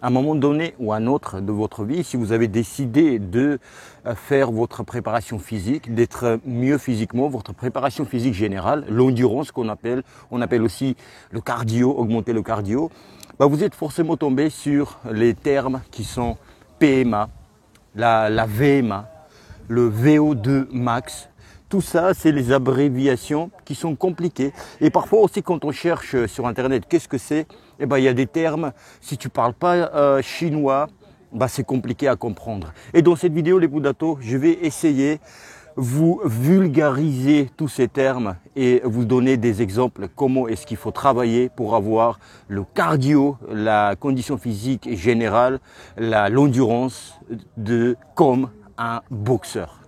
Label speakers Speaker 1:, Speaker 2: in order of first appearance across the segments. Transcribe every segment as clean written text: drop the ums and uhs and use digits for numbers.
Speaker 1: À un moment donné ou à un autre de votre vie, si vous avez décidé de faire votre préparation physique, d'être mieux physiquement, votre préparation physique générale, l'endurance on appelle aussi le cardio, augmenter le cardio, vous êtes forcément tombé sur les termes qui sont PMA, la VMA, le VO2 max. Tout ça, c'est les abréviations qui sont compliquées. Et parfois aussi, quand on cherche sur Internet, qu'est-ce que c'est? Il y a des termes, si tu ne parles pas chinois, c'est compliqué à comprendre. Et dans cette vidéo, les Boudatos, je vais essayer vous vulgariser tous ces termes et vous donner des exemples comment est-ce qu'il faut travailler pour avoir le cardio, la condition physique générale, l'endurance comme un boxeur.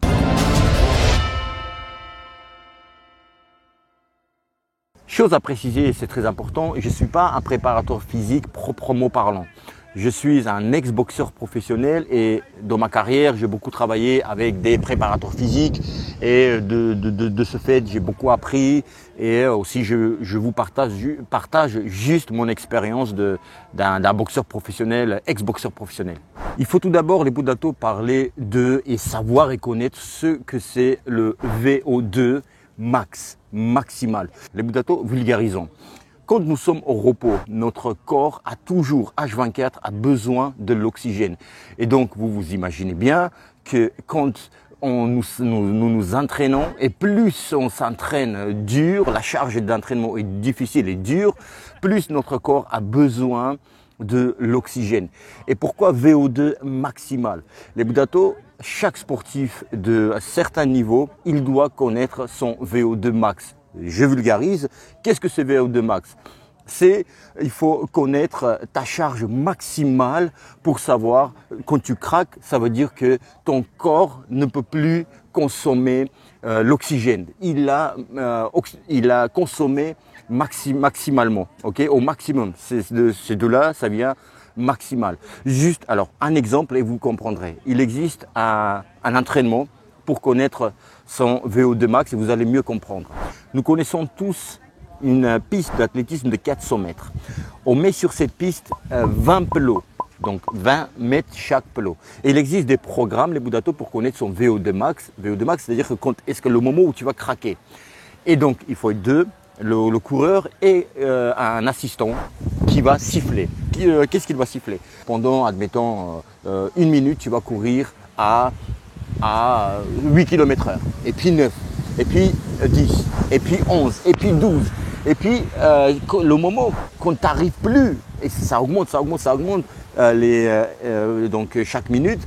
Speaker 1: Chose à préciser, c'est très important, je ne suis pas un préparateur physique proprement parlant. Je suis un ex-boxeur professionnel et dans ma carrière, j'ai beaucoup travaillé avec des préparateurs physiques et de ce fait, j'ai beaucoup appris et aussi je vous partage juste mon expérience d'un boxeur professionnel, ex-boxeur professionnel. Il faut tout d'abord, les Boudatos, parler de et savoir et connaître ce que c'est le VO2 maximal. Les Boudatos, vulgarisons. Quand nous sommes au repos, notre corps a toujours, H24, a besoin de l'oxygène. Et donc, vous vous imaginez bien que quand nous nous entraînons, et plus on s'entraîne dur, la charge d'entraînement est difficile et dure, plus notre corps a besoin de l'oxygène. Et pourquoi VO2 maximal? Les Boudatos, chaque sportif de certain niveau, il doit connaître son VO2 max. Je vulgarise. Qu'est-ce que c'est VO2 max? Il faut connaître ta charge maximale pour savoir, quand tu craques, ça veut dire que ton corps ne peut plus consommer l'oxygène. Il a consommé maximalement, au maximum. C'est de là, ça vient maximal. Juste, alors, un exemple et vous comprendrez. Il existe un entraînement pour connaître son VO2 max et vous allez mieux comprendre. Nous connaissons tous une piste d'athlétisme de 400 mètres. On met sur cette piste 20 pelots, donc 20 mètres chaque pelot. Et il existe des programmes, les Boudatos, pour connaître son VO2 max. VO2 max, c'est-à-dire que le moment où tu vas craquer. Et donc, il faut être deux, le coureur et un assistant qui va siffler. Qu'est-ce qu'il va siffler? Pendant, admettons, 1 minute, tu vas courir à 8 km/h, et puis 9, et puis 10, et puis 11, et puis 12. Et puis, le moment qu'on t'arrive plus, et ça augmente, donc chaque minute,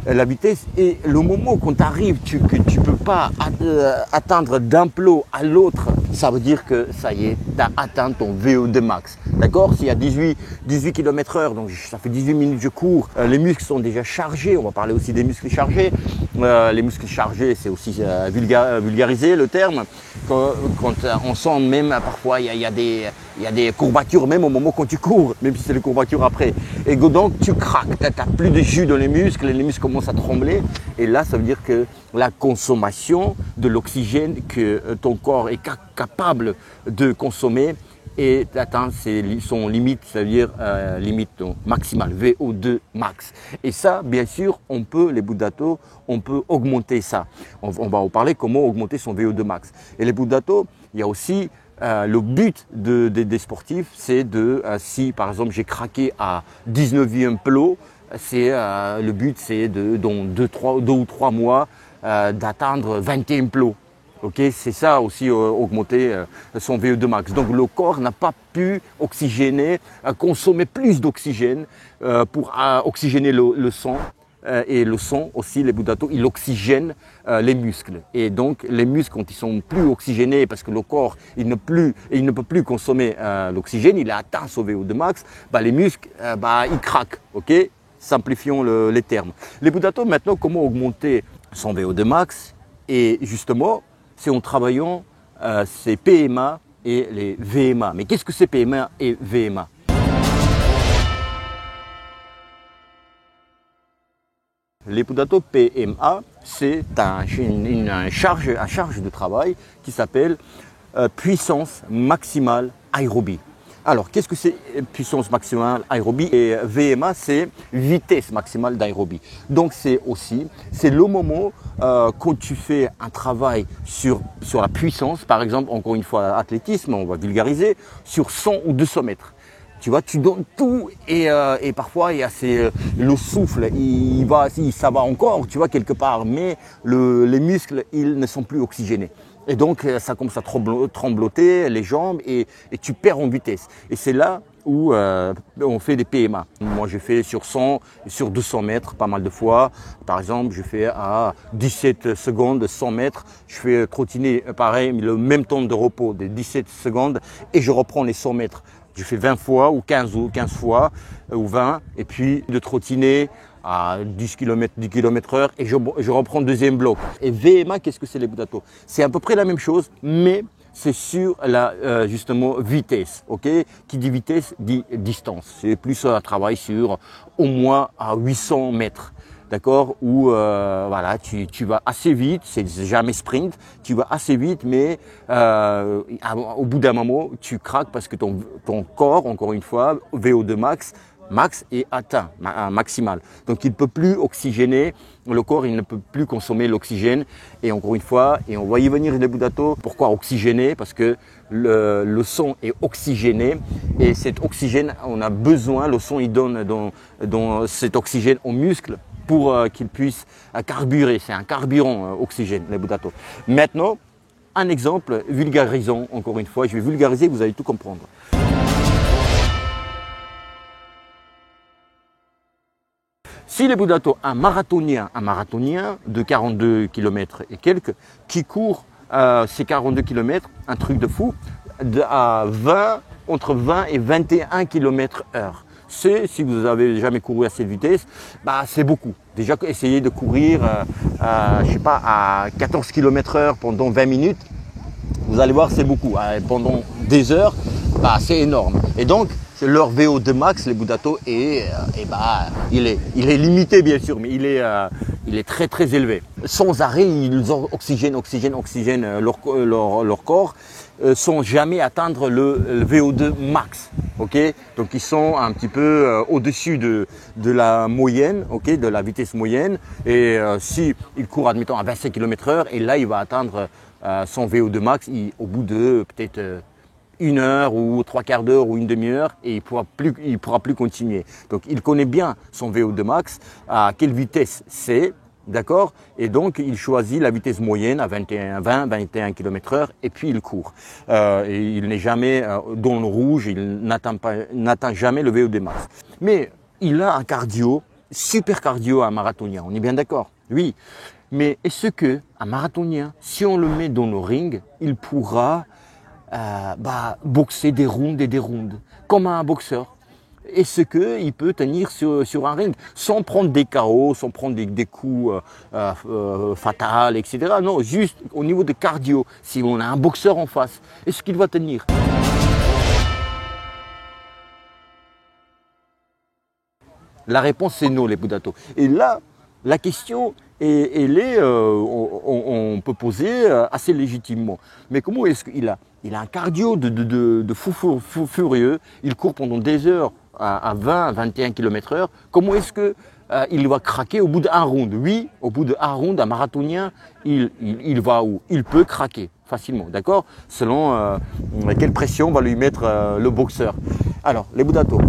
Speaker 1: la vitesse, et le moment qu'on t'arrive, que tu ne peux pas atteindre d'un plot à l'autre, ça veut dire que ça y est, tu as atteint ton VO2 max. D'accord? S'il y a 18 km/h, donc ça fait 18 minutes que je cours, les muscles sont déjà chargés, on va parler aussi des muscles chargés. Les muscles chargés, c'est aussi vulgariser le terme. Quand on sent même parfois, il y a des courbatures même au moment quand tu cours, même si c'est les courbatures après. Et donc tu craques, tu n'as plus de jus dans les muscles commencent à trembler. Et là, ça veut dire que la consommation de l'oxygène que ton corps est capable de consommer et atteint son limite, c'est-à-dire limite maximale, VO2 max. Et ça, bien sûr, les Boudatos, on peut augmenter ça. On va en parler comment augmenter son VO2 max. Et les Boudatos, il y a aussi le but des sportifs, c'est si par exemple j'ai craqué à 19e pelot, le but c'est dans 2 ou 3 mois d'atteindre 21 pelots. C'est ça aussi, augmenter son VO2 max. Donc le corps n'a pas pu consommer plus d'oxygène pour oxygéner le sang. Et le sang aussi, les Boudatos, il oxygène les muscles. Et donc les muscles, quand ils sont plus oxygénés, parce que le corps il ne peut plus consommer l'oxygène, il a atteint son VO2 max, les muscles ils craquent. Simplifions les termes. Les Boudatos, maintenant, comment augmenter son VO2 max? Et justement, c'est en travaillant ces PMA et les VMA. Mais qu'est-ce que c'est PMA et VMA? Les Boudatos PMA, c'est un charge de travail qui s'appelle puissance maximale aérobie. Alors, qu'est-ce que c'est puissance maximale aérobie? Et VMA, c'est vitesse maximale d'aérobie. Donc, c'est le moment quand tu fais un travail sur la puissance, par exemple, encore une fois, athlétisme, on va vulgariser, sur 100 ou 200 mètres. Tu vois, tu donnes tout et parfois il y a le souffle, ça va encore, tu vois, quelque part, mais les muscles, ils ne sont plus oxygénés. Et donc, ça commence à trembloter les jambes et tu perds en vitesse. Et c'est là où on fait des PMA. Moi, je fais sur 100, sur 200 mètres, pas mal de fois. Par exemple, je fais à 17 secondes, 100 mètres. Je fais trottiner, pareil, le même temps de repos de 17 secondes et je reprends les 100 mètres. Je fais 20 fois ou 15 fois ou 20 et puis de trottiner à 10 km heure et je reprends le deuxième bloc. Et VMA, qu'est-ce que c'est les Budato? C'est à peu près la même chose, mais c'est sur la justement vitesse, ok? Qui dit vitesse dit distance. C'est plus un travail sur au moins à 800 mètres. D'accord, où voilà, tu vas assez vite, c'est jamais sprint, tu vas assez vite, mais au bout d'un moment, tu craques parce que ton corps, encore une fois, VO2 max est atteint, maximal. Donc il ne peut plus oxygéner, le corps il ne peut plus consommer l'oxygène. Et encore une fois, et on va y venir les Budato, pourquoi oxygéner? Parce que le sang est oxygéné et cet oxygène, on a besoin, le sang il donne dans cet oxygène aux muscles pour qu'ils puissent carburer. C'est un carburant oxygène, les Budato. Maintenant, un exemple, vulgarisons encore une fois, je vais vulgariser, vous allez tout comprendre. Si les Budato, un marathonien de 42 km et quelques, qui court ces 42 km, un truc de fou, entre 20 et 21 km/h. Si vous n'avez jamais couru à cette vitesse, bah, c'est beaucoup. Déjà, essayez de courir je sais pas, à 14 km/h pendant 20 minutes, vous allez voir, c'est beaucoup. Pendant des heures, bah, c'est énorme. Et donc, leur VO2 max, les Budato, il est limité bien sûr, mais il est très très élevé. Sans arrêt, ils oxygènent leur corps, sans jamais atteindre le VO2 max. Okay, donc ils sont un petit peu au-dessus de la moyenne, okay, de la vitesse moyenne. Et si il court admettons à 25 km/h, et là il va atteindre son VO2 max au bout de peut-être une heure ou trois quarts d'heure ou une demi-heure, et il pourra plus continuer. Donc il connaît bien son VO2 max, à quelle vitesse c'est. D'accord? Et donc, il choisit la vitesse moyenne à 21 km/h et puis il court. Et il n'est jamais dans le rouge, il n'atteint jamais le VO2 max. Mais il a un cardio, super cardio à un marathonien, on est bien d'accord? Oui. Mais est-ce qu'un marathonien, si on le met dans le ring, il pourra boxer des rounds et des rounds, comme un boxeur? Est-ce qu'il peut tenir sur un ring sans prendre des KO, sans prendre des coups fatals, etc. Non, juste au niveau de cardio, si on a un boxeur en face, est-ce qu'il va tenir? La réponse c'est non, les Budato. Et là, la question, on peut poser assez légitimement. Mais comment est-ce qu'il a? Il a un cardio de fou furieux, il court pendant des heures à 20-21 km/h. Comment est-ce qu'il va craquer au bout d'un round? Oui, au bout d'un round, un marathonien, il va où? Il peut craquer facilement, d'accord? Selon quelle pression va lui mettre le boxeur. Alors, les Budato,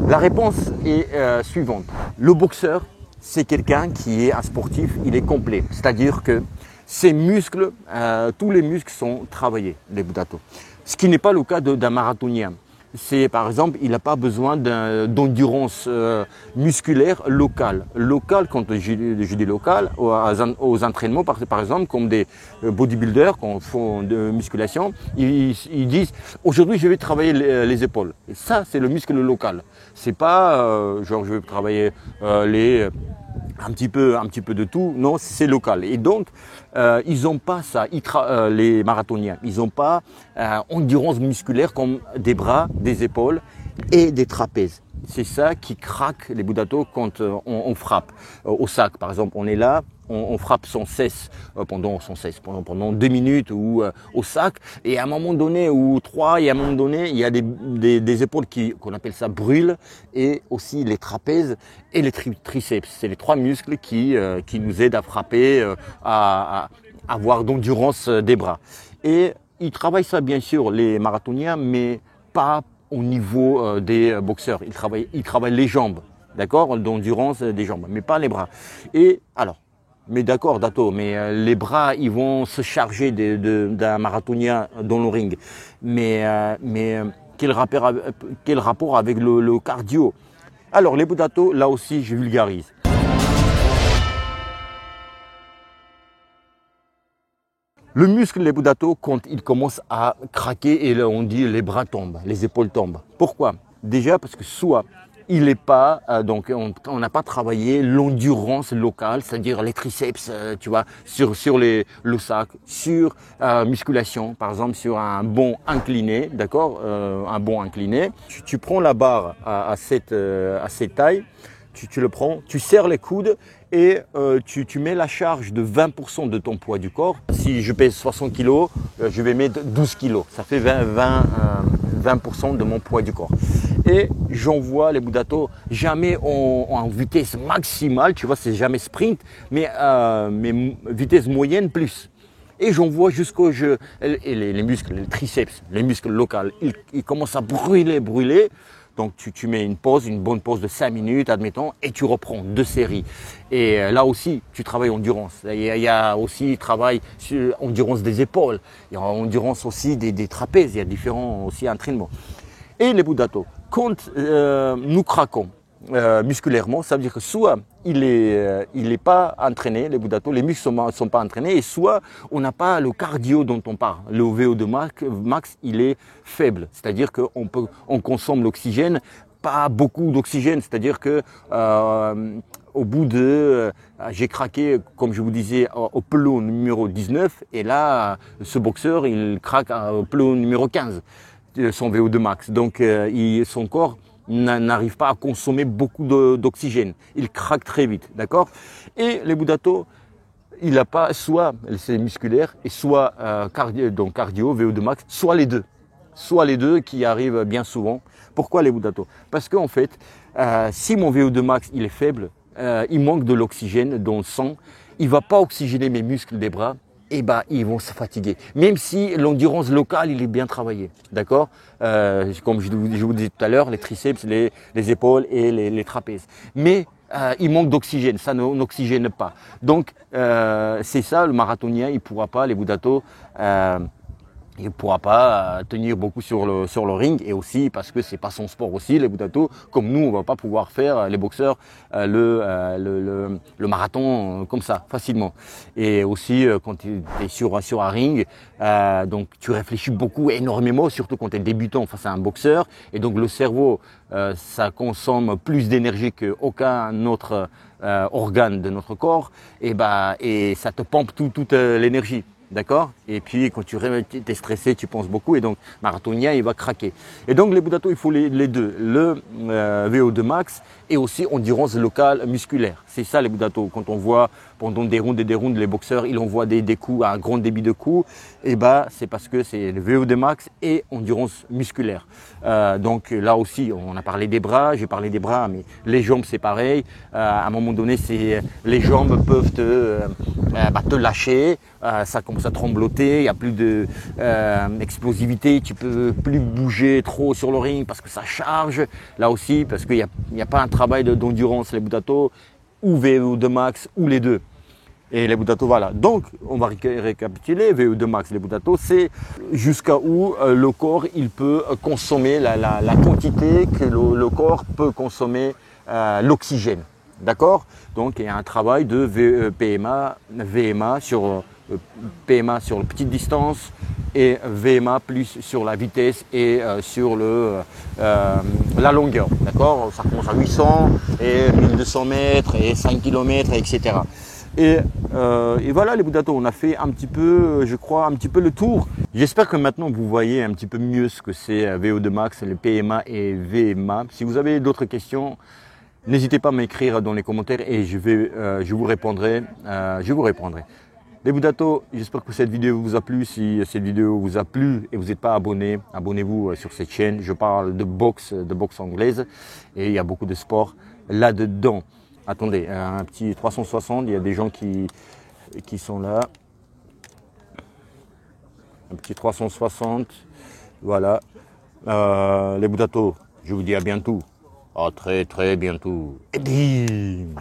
Speaker 1: la réponse est suivante. Le boxeur, c'est quelqu'un qui est un sportif, il est complet. C'est-à-dire que ses muscles, tous les muscles sont travaillés, les Budato. Ce qui n'est pas le cas d'un marathonien. C'est par exemple, il n'a pas besoin d'endurance musculaire locale. Locale, quand je dis local, aux entraînements, par exemple, comme des bodybuilders qui font de musculation, ils disent aujourd'hui je vais travailler les épaules. Et ça, c'est le muscle local. C'est pas genre je vais travailler un petit peu de tout. Non, c'est local. Et donc, ils n'ont pas ça, les marathoniens. Ils n'ont pas endurance musculaire comme des bras, des épaules et des trapèzes. C'est ça qui craque les Budato quand on frappe au sac. Par exemple, on est là, on frappe sans cesse pendant 2 minutes ou au sac. Et à un moment donné, ou 3, et à un moment donné, il y a des épaules qu'on appelle ça brûlent, et aussi les trapèzes et les triceps. C'est les 3 muscles qui nous aident à frapper, à avoir d'endurance des bras. Et ils travaillent ça bien sûr, les marathoniens, mais pas au niveau des boxeurs. Ils travaillent les jambes, d'accord, d'endurance des jambes, mais pas les bras. Et alors, mais d'accord, Dato, mais les bras, ils vont se charger d'un marathonien dans le ring. Mais quel rapport avec le cardio? Alors, les Dato, là aussi, je vulgarise. Le muscle, les Dato, quand il commence à craquer, et là, on dit les bras tombent, les épaules tombent. Pourquoi? Déjà parce que soit il n'est pas, donc on n'a pas travaillé l'endurance locale, c'est-à-dire les triceps, tu vois, sur le sac, sur musculation, par exemple sur un bond incliné, d'accord, un bond incliné. Tu prends la barre à cette taille, tu le prends, tu serres les coudes et tu mets la charge de 20% de ton poids du corps. Si je pèse 60 kg, je vais mettre 12 kg. Ça fait 20% de mon poids du corps. Et j'envoie les Dato jamais en vitesse maximale, tu vois, c'est jamais sprint, mais vitesse moyenne plus. Et j'envoie jusqu'au jeu. Et les muscles, les triceps, les muscles locaux, ils commencent à brûler. Donc tu mets une bonne pause de 5 minutes, admettons, et tu reprends 2 séries. Et là aussi, tu travailles endurance. Il y a aussi travail sur endurance des épaules. Il y a endurance aussi des trapèzes. Il y a différents aussi entraînements. Et les Dato, quand nous craquons musculairement, ça veut dire que soit il est pas entraîné, les Dato, les muscles sont pas entraînés, et soit on n'a pas le cardio dont on parle. Le VO2 max, il est faible, c'est-à-dire qu'on consomme l'oxygène, pas beaucoup d'oxygène, c'est-à-dire que au bout de, j'ai craqué, comme je vous disais, au pelot numéro 19, et là, ce boxeur, il craque au pelot numéro 15. Son VO2 max. Donc son corps n'arrive pas à consommer beaucoup d'oxygène. Il craque très vite, d'accord? Et les Dato, il n'a pas soit c'est musculaire et soit cardio, VO2 max, soit les deux. Soit les deux qui arrivent bien souvent. Pourquoi les Dato? Parce qu'en fait, si mon VO2 max il est faible, il manque de l'oxygène dans le sang, il ne va pas oxygéner mes muscles des bras. Et ils vont se fatiguer. Même si l'endurance locale, il est bien travaillé. D'accord? Comme je vous disais tout à l'heure, les triceps, les épaules et les trapèzes. Mais il manque d'oxygène, ça n'oxygène pas. Donc, c'est ça, le marathonien, il ne pourra pas, les Dato, il ne pourra pas tenir beaucoup sur le ring, et aussi parce que c'est pas son sport aussi, les Dato, comme nous on va pas pouvoir faire, les boxeurs, le marathon comme ça facilement. Et aussi quand tu es sur un ring, donc tu réfléchis énormément, surtout quand tu es débutant face à un boxeur, et donc le cerveau ça consomme plus d'énergie qu'aucun autre organe de notre corps, et ça te pompe toute l'énergie. D'accord? Et puis quand tu es stressé, tu penses beaucoup, et donc marathonien, il va craquer. Et donc les Dato, il faut les deux, le VO2 max et aussi endurance locale musculaire. C'est ça les Dato. Quand on voit pendant des rounds et des rounds, les boxeurs, ils envoient des coups à un grand débit de coups, et c'est parce que c'est le VO2 max et endurance musculaire. Donc là aussi, on a parlé des bras, j'ai parlé des bras, mais les jambes c'est pareil. À un moment donné, les jambes peuvent te lâcher, ça commence à trembloter, il n'y a plus d'explosivité, tu peux plus bouger trop sur le ring parce que ça charge. Là aussi, parce qu'il n'y a pas un travail d'endurance, les Dato, ou VO2 max, ou les deux. Et les Dato, voilà. Donc, on va récapituler. VO2 max, les Dato, c'est jusqu'à où le corps il peut consommer la quantité que le corps peut consommer l'oxygène. D'accord? Donc, il y a un travail de PMA, VMA sur PMA sur la petite distance et VMA plus sur la vitesse et sur la longueur. D'accord? Ça commence à 800 et 1200 mètres et 5 km, etc. Et voilà les Dato, on a fait un petit peu, je crois, un petit peu le tour. J'espère que maintenant vous voyez un petit peu mieux ce que c'est VO2 max, le PMA et VMA. Si vous avez d'autres questions, N'hésitez pas à m'écrire dans les commentaires et je vous répondrai. Les Boudatos, j'espère que cette vidéo vous a plu. Si cette vidéo vous a plu et vous n'êtes pas abonné, abonnez-vous sur cette chaîne. Je parle de boxe anglaise et il y a beaucoup de sport là-dedans. Attendez, un petit 360, il y a des gens qui sont là. Un petit 360, voilà. Les Boudatos, je vous dis à bientôt. À très bientôt. Et bim!